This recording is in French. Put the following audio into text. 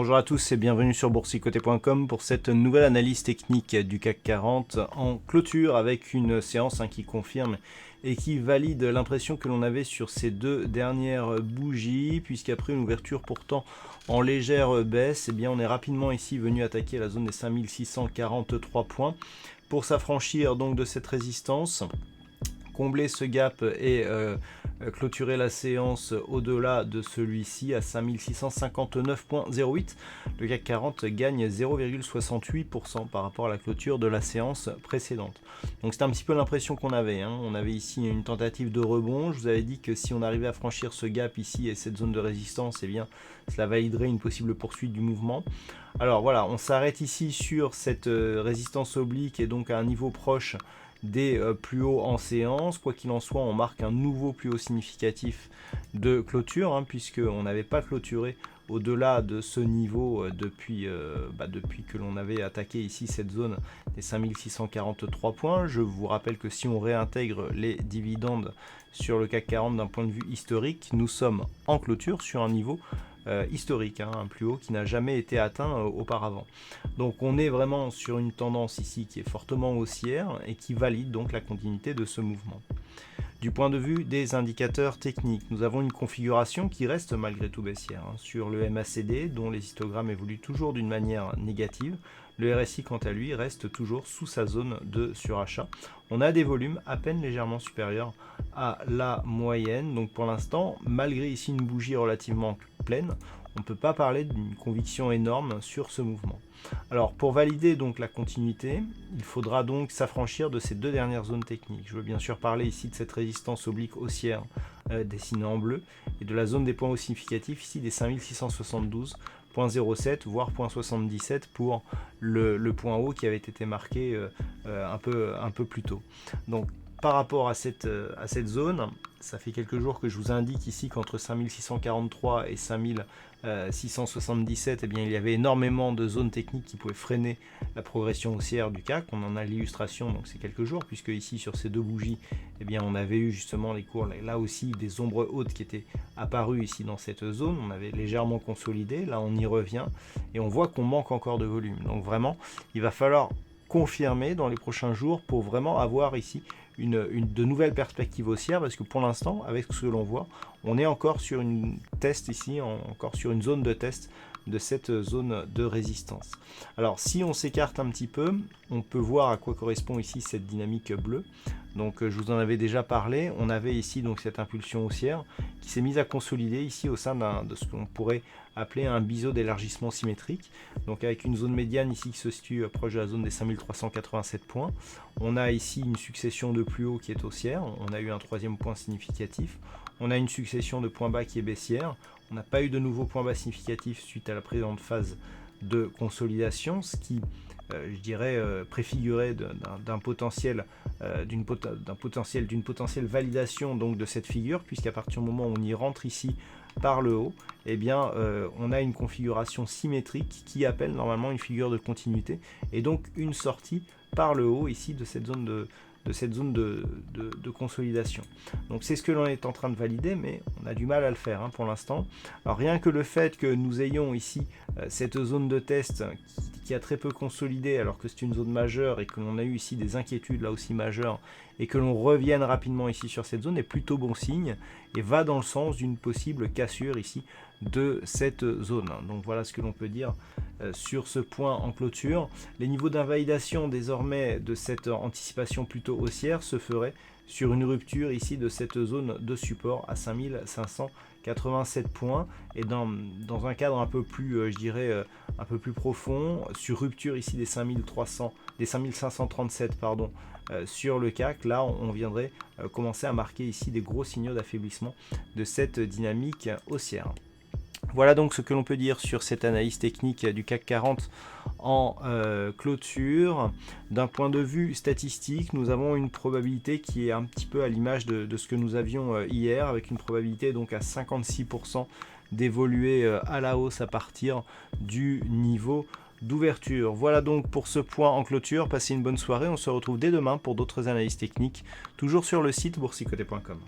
Bonjour à tous et bienvenue sur boursicoté.com pour cette nouvelle analyse technique du CAC 40 en clôture avec une séance qui confirme et qui valide l'impression que l'on avait sur ces deux dernières bougies, puisqu'après une ouverture pourtant en légère baisse, eh bien on est rapidement ici venu attaquer la zone des 5643 points pour s'affranchir donc de cette résistance, combler ce gap et clôturer la séance au-delà de celui-ci à 5659,08. Le CAC 40 gagne 0,68% par rapport à la clôture de la séance précédente. Donc c'est un petit peu l'impression qu'on avait. On avait ici une tentative de rebond. Je vous avais dit que si on arrivait à franchir ce gap ici et cette zone de résistance, eh bien cela validerait une possible poursuite du mouvement. Alors voilà, on s'arrête ici sur cette résistance oblique et donc à un niveau proche des plus hauts en séance. Quoi qu'il en soit, on marque un nouveau plus haut significatif de clôture, puisqu'on n'avait pas clôturé au-delà de ce niveau depuis que l'on avait attaqué ici cette zone des 5643 points. Je vous rappelle que si on réintègre les dividendes sur le CAC 40 d'un point de vue historique, nous sommes en clôture sur un niveau historique, un plus haut qui n'a jamais été atteint auparavant. Donc on est vraiment sur une tendance ici qui est fortement haussière et qui valide donc la continuité de ce mouvement. Du point de vue des indicateurs techniques, nous avons une configuration qui reste malgré tout baissière. Sur le MACD, dont les histogrammes évoluent toujours d'une manière négative, le RSI quant à lui reste toujours sous sa zone de surachat. On a des volumes à peine légèrement supérieurs à la moyenne. Donc pour l'instant, malgré ici une bougie relativement pleine, on ne peut pas parler d'une conviction énorme sur ce mouvement. Alors pour valider donc la continuité, il faudra donc s'affranchir de ces deux dernières zones techniques. Je veux bien sûr parler ici de cette résistance oblique haussière dessinée en bleu et de la zone des points hauts significatifs ici des 5672,07 voire 0,77 pour le point haut qui avait été marqué un peu plus tôt. Donc par rapport à cette zone, ça fait quelques jours que je vous indique ici qu'entre 5643 et 5677, eh bien, il y avait énormément de zones techniques qui pouvaient freiner la progression haussière du CAC. On en a l'illustration, donc c'est quelques jours, puisque ici sur ces deux bougies, eh bien, on avait eu justement les cours, là aussi des ombres hautes qui étaient apparues ici dans cette zone. On avait légèrement consolidé, là on y revient, et on voit qu'on manque encore de volume. Donc vraiment, il va falloir confirmer dans les prochains jours pour vraiment avoir ici de nouvelles perspectives haussières, parce que pour l'instant, avec ce que l'on voit, on est encore sur une test ici, encore sur une zone de test de cette zone de résistance. Alors si on s'écarte un petit peu, on peut voir à quoi correspond ici cette dynamique bleue. Donc je vous en avais déjà parlé, on avait ici donc cette impulsion haussière qui s'est mise à consolider ici au sein de ce qu'on pourrait appeler un biseau d'élargissement symétrique, donc avec une zone médiane ici qui se situe proche de la zone des 5387 points. On a ici une succession de plus hauts qui est haussière, on a eu un troisième point significatif, on a une succession de points bas qui est baissière, on n'a pas eu de nouveaux points bas significatifs suite à la précédente phase de consolidation, ce qui je dirais préfigurait d'une potentielle validation donc de cette figure, puisqu'à partir du moment où on y rentre ici par le haut, eh bien on a une configuration symétrique qui appelle normalement une figure de continuité et donc une sortie par le haut ici de cette zone de consolidation. Donc c'est ce que l'on est en train de valider, mais on a du mal à le faire pour l'instant. Alors rien que le fait que nous ayons ici cette zone de test qui a très peu consolidé alors que c'est une zone majeure et que l'on a eu ici des inquiétudes là aussi majeures et que l'on revienne rapidement ici sur cette zone est plutôt bon signe et va dans le sens d'une possible cassure ici de cette zone. Donc voilà ce que l'on peut dire sur ce point en clôture. Les niveaux d'invalidation désormais de cette anticipation plutôt haussière se feraient sur une rupture ici de cette zone de support à 5587 points et dans un cadre un peu plus, je dirais, un peu plus profond, sur rupture ici des 5537 pardon, sur le CAC, là on viendrait commencer à marquer ici des gros signaux d'affaiblissement de cette dynamique haussière. Voilà donc ce que l'on peut dire sur cette analyse technique du CAC 40 en clôture. D'un point de vue statistique, nous avons une probabilité qui est un petit peu à l'image de ce que nous avions hier, avec une probabilité donc à 56% d'évoluer à la hausse à partir du niveau d'ouverture. Voilà donc pour ce point en clôture. Passez une bonne soirée, on se retrouve dès demain pour d'autres analyses techniques, toujours sur le site boursicoté.com.